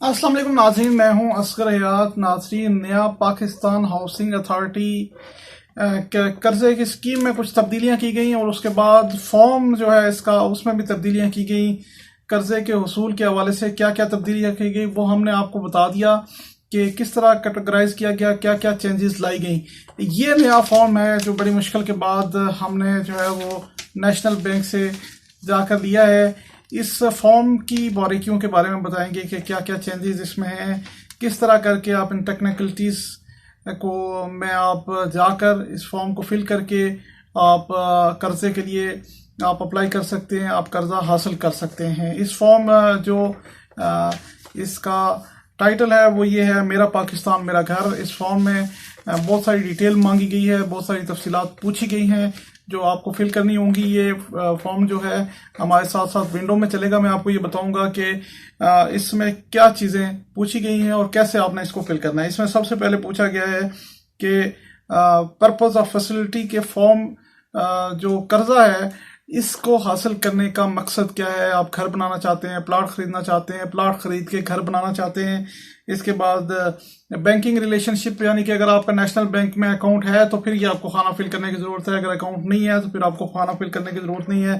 अस्सलाम वालेकुम नाज़रीन, मैं हूं असगर हयात। नाज़रीन, नया पाकिस्तान हाउसिंग अथॉरिटी कर्जे की स्कीम में कुछ तब्दीलियां की गई और उसके बाद फॉर्म जो है इसका उसमें भी तब्दीलियां की गई। कर्जे के हसूल के हवाले से क्या क्या तब्दीलियां की गई वो हमने आपको बता दिया कि किस तरह कैटेगराइज किया गया, क्या क्या चेंजेस लाई गई। ये नया फॉर्म है जो बड़ी मुश्किल के बाद हमने जो है वो नेशनल बैंक से जाकर लिया है। इस फॉर्म की बारीकियों के बारे में बताएंगे कि क्या क्या चेंजेस इसमें हैं, किस तरह करके आप इन टेक्निकलिटीज़ को में आप जाकर इस फॉर्म को फिल करके आप कर्जे के लिए आप अप्लाई कर सकते हैं, आप कर्जा हासिल कर सकते हैं। इस फॉर्म जो इसका टाइटल है वो ये है, मेरा पाकिस्तान मेरा घर। इस फॉर्म में बहुत सारी डिटेल मांगी गई है, बहुत सारी तफसीलात पूछी गई हैं जो आपको फिल करनी होंगी। ये फॉर्म जो है हमारे साथ साथ विंडो में चलेगा। मैं आपको ये बताऊंगा कि इसमें क्या चीज़ें पूछी गई हैं और कैसे आपने इसको फिल करना है। इसमें सबसे पहले पूछा गया है कि पर्पस ऑफ फैसिलिटी के फॉर्म जो कर्जा है इसको हासिल करने का मकसद क्या है। आप घर बनाना चाहते हैं, प्लाट खरीदना चाहते हैं, प्लाट खरीद के घर बनाना चाहते हैं। इसके बाद बैंकिंग रिलेशनशिप, यानी कि अगर आपका नेशनल बैंक में अकाउंट है तो फिर ये आपको खाना फिल करने की जरूरत है, अगर अकाउंट नहीं है तो फिर आपको खाना फिल करने की जरूरत नहीं है।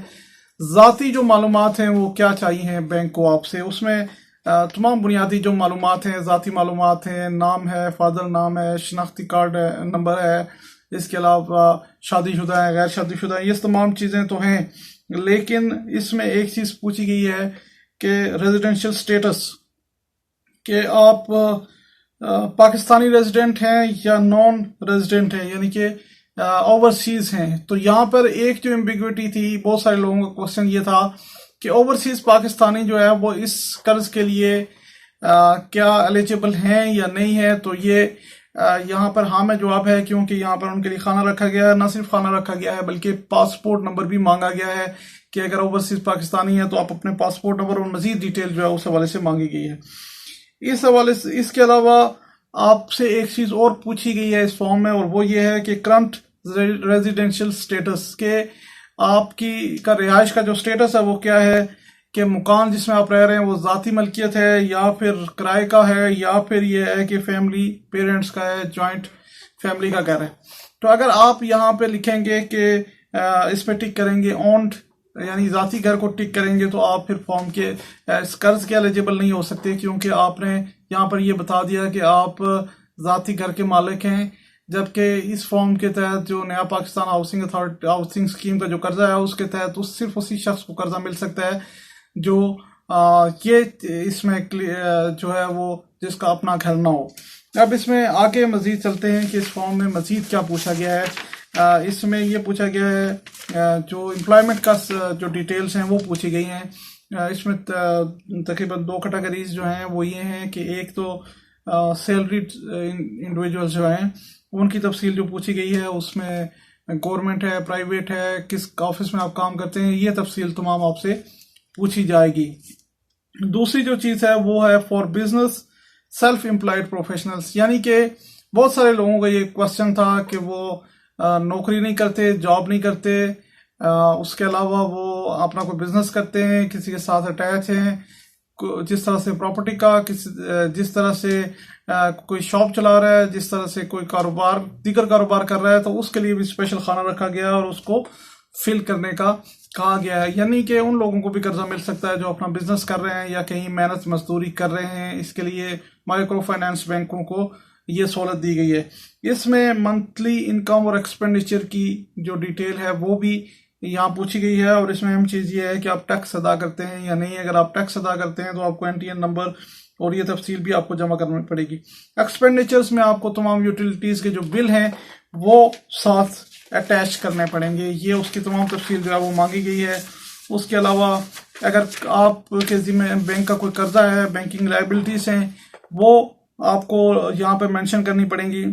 ज़ाती जो मालूमात हैं वो क्या चाहिए बैंक को आपसे, उसमें तमाम बुनियादी जो मालूमात हैं, ज़ाती मालूमात हैं, नाम है, फादर नाम है, शनाख्ती कार्ड नंबर है, इसके अलावा शादीशुदा है, गैर शादीशुदा है, ये तमाम चीज़ें तो हैं। लेकिन इसमें एक चीज़ पूछी गई है कि रेजिडेंशियल स्टेटस, कि आप पाकिस्तानी रेजिडेंट हैं या नॉन रेजिडेंट हैं, यानी कि ओवरसीज हैं। तो यहाँ पर एक जो एम्बिग्विटी थी, बहुत सारे लोगों का क्वेश्चन ये था कि ओवरसीज पाकिस्तानी जो है वो इस कर्ज के लिए क्या एलिजिबल हैं या नहीं है। तो ये यहाँ पर हाँ में जवाब है, क्योंकि यहाँ पर उनके लिए खाना रखा गया है। न सिर्फ खाना रखा गया है बल्कि पासपोर्ट नंबर भी मांगा गया है कि अगर ओवरसीज पाकिस्तानी है तो आप अपने पासपोर्ट नंबर और मजीद डिटेल जो है उस हवाले से मांगी गई है। इस हवाले से इसके अलावा आपसे एक चीज और पूछी गई है इस फॉर्म में, और वो ये है कि करंट रेजिडेंशियल स्टेटस के आपकी का रिहाइश का जो स्टेटस है वो क्या है, कि मकान जिसमें आप रह रहे हैं वो ज़ाती मलकियत है या फिर किराए का है या फिर ये है कि फैमिली पेरेंट्स का है, जॉइंट फैमिली का घर है। तो अगर आप यहाँ पे लिखेंगे कि इस पे टिक करेंगे ओन्ड यानी ज़ाती घर को टिक करेंगे तो आप फिर फॉर्म के इस कर्ज के एलिजिबल नहीं हो सकते, क्योंकि आपने यहाँ पर ये बता दिया कि आप ज़ाती घर के मालिक हैं। जबकि इस फॉर्म के तहत जो नया Pakistan housing authority housing scheme का जो कर्जा है उसके तहत सिर्फ उसी शख्स को कर्जा मिल सकता है जो ये इसमें जो है वो जिसका अपना घर ना हो। अब इसमें आगे मजीद चलते हैं कि इस फॉर्म में मजीद क्या पूछा गया है। इसमें ये पूछा गया है जो एम्प्लॉयमेंट का जो डिटेल्स हैं वो पूछी गई हैं। इसमें तकरीबन दो कैटेगरीज जो हैं वो ये हैं कि एक तो सैलरीड इंडिविजुअल्स जो हैं उनकी तफसील जो पूछी गई है, उसमें गवर्नमेंट है, प्राइवेट है, किस ऑफिस में आप काम करते हैं, ये तफसील तमाम आपसे पूछी जाएगी। दूसरी जो चीज़ है वो है for business self employed professionals, यानी कि बहुत सारे लोगों का ये क्वेश्चन था कि वो नौकरी नहीं करते, जॉब नहीं करते, उसके अलावा वो अपना कोई बिजनेस करते हैं, किसी के साथ अटैच हैं, जिस तरह से प्रॉपर्टी का जिस तरह से कोई शॉप चला रहा है, जिस तरह से कोई कारोबार दीगर कारोबार कर रहा है, तो उसके लिए भी स्पेशल खाना रखा गया और उसको फिल करने का कहा गया है। यानी कि उन लोगों को भी कर्जा मिल सकता है जो अपना बिजनेस कर रहे हैं या कहीं मेहनत मजदूरी कर रहे हैं। इसके लिए माइक्रो फाइनेंस बैंकों को ये सहूलत दी गई है। इसमें मंथली इनकम और एक्सपेंडिचर की जो डिटेल है वो भी यहाँ पूछी गई है, और इसमें अहम चीज़ ये है कि आप टैक्स अदा करते हैं या नहीं। अगर आप टैक्स अदा करते हैं तो आपको एनटीएन नंबर और ये तफसील भी आपको जमा करनी पड़ेगी। एक्सपेंडिचर्स में आपको तमाम यूटिलिटीज़ के जो बिल हैं वो साथ अटैच करने पड़ेंगे, ये उसकी तमाम तफसील जो है वो मांगी गई है। उसके अलावा अगर आपके जिम्मे बैंक का कोई कर्जा है, बैंकिंग लाइबिलिटीज हैं, वो आपको यहाँ पे मेंशन करनी पड़ेंगी।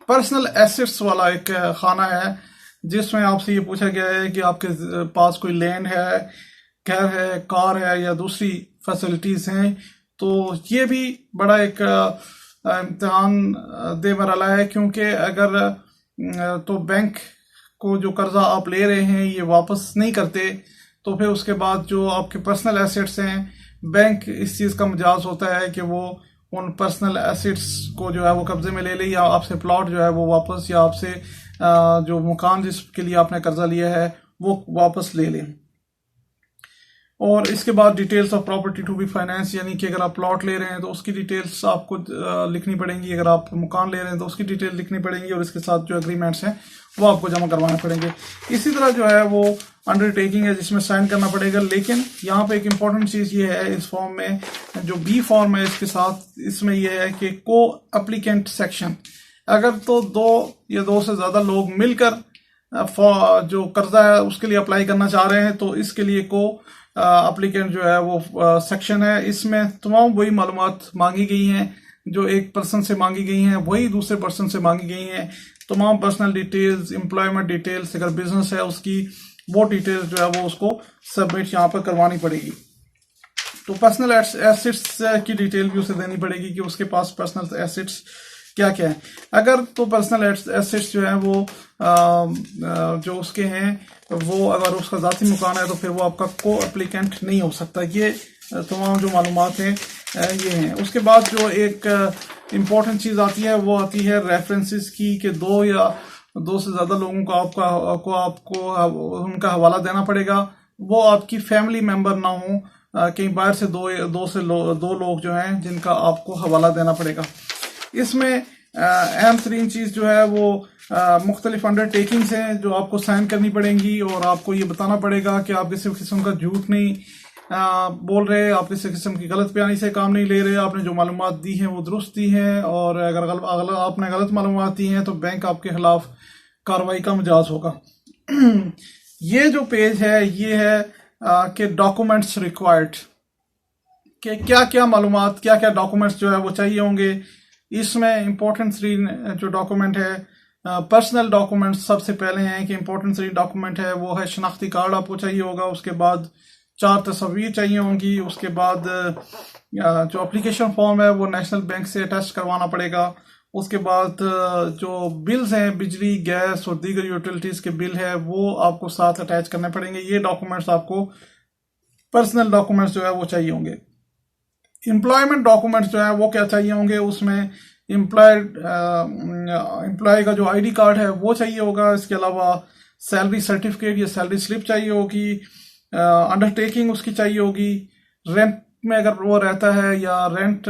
पर्सनल एसेट्स वाला एक खाना है जिसमें आपसे ये पूछा गया है कि आपके पास कोई लैंड है, घर है, कार है या दूसरी फैसिलिटीज हैं। तो ये भी बड़ा एक इम्तिहान दे मरला है, क्योंकि अगर तो बैंक को जो कर्जा आप ले रहे हैं ये वापस नहीं करते तो फिर उसके बाद जो आपके पर्सनल एसेट्स हैं बैंक इस चीज़ का मजाज होता है कि वो उन पर्सनल एसेट्स को जो है वो कब्जे में ले ले, या आपसे प्लॉट जो है वो वापस, या आपसे जो मकान जिसके लिए आपने कर्जा लिया है वो वापस ले लें। और इसके बाद details of property to be finance, यानी कि अगर आप प्लॉट ले रहे हैं तो उसकी डिटेल्स आपको लिखनी पड़ेंगी, अगर आप मकान ले रहे हैं तो उसकी डिटेल लिखनी पड़ेंगी, और इसके साथ जो एग्रीमेंट्स हैं वो आपको जमा करवाने पड़ेंगे। इसी तरह जो है वो अंडरटेकिंग है जिसमें साइन करना पड़ेगा। लेकिन यहाँ पे एक इंपॉर्टेंट चीज ये है, इस फॉर्म में जो बी फॉर्म है इसके साथ, इसमें यह है कि को एप्लीकेंट सेक्शन, अगर तो 2 या 2 से ज्यादा लोग मिलकर जो कर्जा है उसके लिए अप्लाई करना चाह रहे हैं तो इसके लिए को एप्लीकेंट जो है वो सेक्शन है। इसमें तमाम वही मालूमात मांगी गई हैं जो एक पर्सन से मांगी गई हैं, वही दूसरे पर्सन से मांगी गई हैं। तमाम पर्सनल डिटेल्स, एम्प्लॉयमेंट डिटेल्स, अगर बिजनेस है उसकी वो डिटेल्स जो है वो उसको सबमिट यहाँ पर करवानी पड़ेगी। तो पर्सनल एसेट्स की डिटेल भी उसे देनी पड़ेगी कि उसके पास पर्सनल एसेट्स क्या क्या है। अगर तो पर्सनल एसेट्स जो है वो जो उसके हैं वो अगर उसका जाती मकान है तो फिर वो आपका को एप्लीकेंट नहीं हो सकता। ये तमाम जो मालूमात हैं ये हैं। उसके बाद जो एक इम्पॉर्टेंट चीज़ आती है वो आती है रेफरेंसेस की, कि 2 या 2 से ज़्यादा लोगों को आपको उनका हवाला देना पड़ेगा। वो आपकी फैमिली मेंबर ना हो, कहीं बाहर से दो लोग जो हैं जिनका आपको हवाला देना पड़ेगा। इसमें अहम तरीन चीज़ जो है वो मुख्तलिफ अंडरटेकिंग्स हैं जो आपको साइन करनी पड़ेंगी, और आपको ये बताना पड़ेगा कि आप किसी किस्म का झूठ नहीं बोल रहे, आप किसी किस्म की गलत बयानी से काम नहीं ले रहे, आपने जो मालूमात दी हैं वो दुरुस्त दी हैं, और अगर आपने गलत मालूमात दी हैं तो बैंक आपके खिलाफ कार्रवाई का मिजाज होगा। ये जो पेज है ये है कि डॉक्यूमेंट्स रिक्वायर्ड, कि क्या क्या मालूमात, क्या क्या डॉक्यूमेंट्स जो है वो चाहिए होंगे। इसमें इंपॉर्टेंट 3 जो डॉक्यूमेंट है, पर्सनल डॉक्यूमेंट्स सबसे पहले हैं कि इंपॉर्टेंट 3 डॉक्यूमेंट है वो है शनाख्ती कार्ड आपको चाहिए होगा, उसके बाद 4 तस्वीर चाहिए होंगी, उसके बाद जो एप्लीकेशन फॉर्म है वो नेशनल बैंक से अटैच करवाना पड़ेगा, उसके बाद जो बिल्स हैं बिजली गैस और दीगर यूटिलिटीज के बिल है वो आपको साथ अटैच करने पड़ेंगे। ये डॉक्यूमेंट्स आपको पर्सनल डॉक्यूमेंट्स जो है वो चाहिए होंगे। एम्प्लॉयमेंट डॉक्यूमेंट्स जो है वो क्या चाहिए होंगे, उसमें एम्प्लॉय का जो आईडी कार्ड है वो चाहिए होगा, इसके अलावा सैलरी सर्टिफिकेट या सैलरी स्लिप चाहिए होगी, अंडरटेकिंग उसकी चाहिए होगी, रेंट में अगर वो रहता है या रेंट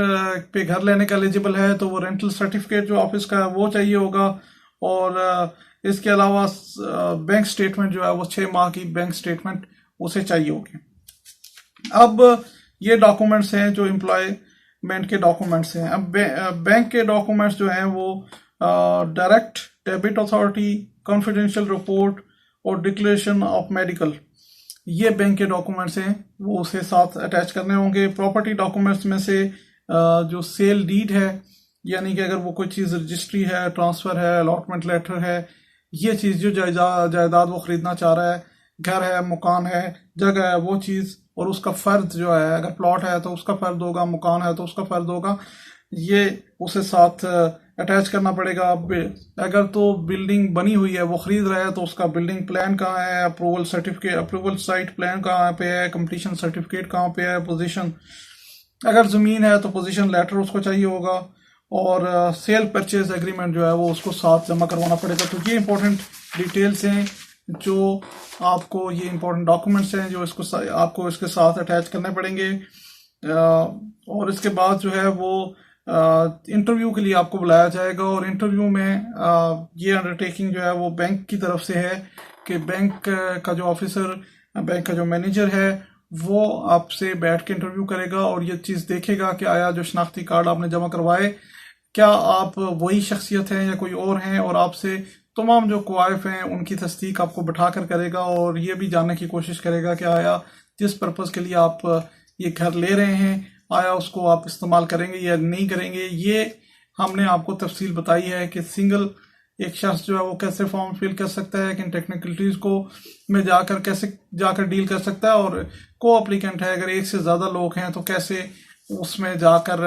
पे घर लेने का एलिजिबल है तो वो रेंटल सर्टिफिकेट जो ऑफिस का है वो चाहिए होगा, और इसके अलावा बैंक स्टेटमेंट जो है वो 6 माह की बैंक स्टेटमेंट उसे चाहिए होगी। अब ये डॉक्यूमेंट्स हैं जो एम्प्लॉयमेंट के डॉक्यूमेंट्स हैं। अब बैंक के डॉक्यूमेंट्स जो हैं वो direct debit authority, confidential report और डिक्लेरेशन ऑफ मेडिकल, ये बैंक के डॉक्यूमेंट्स हैं वो उसे साथ अटैच करने होंगे। प्रॉपर्टी डॉक्यूमेंट्स में से जो सेल डीड है, यानी कि अगर वो कोई चीज़ रजिस्ट्री है, ट्रांसफ़र है, अलॉटमेंट लेटर है, ये चीज़ जो जायदाद वो ख़रीदना चाह रहा है, घर है, मकान है, जगह है, वो चीज़ और उसका फ़र्द जो है, अगर प्लॉट है तो उसका फ़र्द होगा, मकान है तो उसका फ़र्द होगा, ये उसे साथ अटैच करना पड़ेगा। अगर तो बिल्डिंग बनी हुई है वो ख़रीद रहा है तो उसका बिल्डिंग प्लान कहाँ है, approval certificate, approval site plan कहाँ पे है, कंप्लीशन सर्टिफिकेट कहाँ पे है, पोजीशन, अगर ज़मीन है तो पोजीशन लेटर उसको चाहिए होगा, और सेल परचेज एग्रीमेंट जो है वो उसको साथ जमा करवाना पड़ेगा। तो ये इंपॉर्टेंट डिटेल्स हैं जो आपको, ये इंपॉर्टेंट डॉक्यूमेंट्स हैं जो इसको आपको इसके साथ अटैच करने पड़ेंगे। और इसके बाद जो है वो इंटरव्यू के लिए आपको बुलाया जाएगा, और इंटरव्यू में ये अंडरटेकिंग जो है वो बैंक की तरफ से है कि बैंक का जो ऑफिसर, बैंक का जो मैनेजर है वो आपसे बैठ के इंटरव्यू करेगा और ये चीज़ देखेगा कि आया जो शनाख्ती कार्ड आपने जमा करवाए क्या आप वही शख्सियत हैं या कोई और हैं, और आपसे तमाम जो क्वाइफ हैं उनकी तस्दीक आपको बैठा कर करेगा, और ये भी जानने की कोशिश करेगा कि आया जिस पर्पज़ के लिए आप ये घर ले रहे हैं आया उसको आप इस्तेमाल करेंगे या नहीं करेंगे। ये हमने आपको तफसील बताई है कि सिंगल एक शख्स जो है वो कैसे फॉर्म फिल कर सकता है, किन टेक्निकलिटीज को में जाकर कैसे जाकर डील कर सकता है, और को एप्लीकेंट है अगर 1 से ज़्यादा लोग हैं तो कैसे उसमें जाकर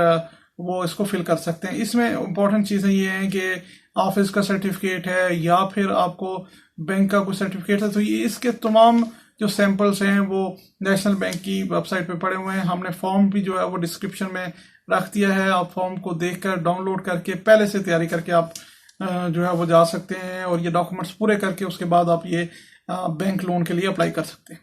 वो इसको फिल कर सकते हैं। इसमें इंपॉर्टेंट चीज़ें ये हैं कि ऑफिस का सर्टिफिकेट है या फिर आपको बैंक का कोई सर्टिफिकेट है, तो ये इसके तमाम जो सैंपल्स हैं वो नेशनल बैंक की वेबसाइट पे पड़े हुए हैं। हमने फॉर्म भी जो है वो डिस्क्रिप्शन में रख दिया है, आप फॉर्म को देखकर डाउनलोड करके पहले से तैयारी करके आप जो है वो जा सकते हैं और ये डॉक्यूमेंट्स पूरे करके उसके बाद आप ये बैंक लोन के लिए अप्लाई कर सकते हैं।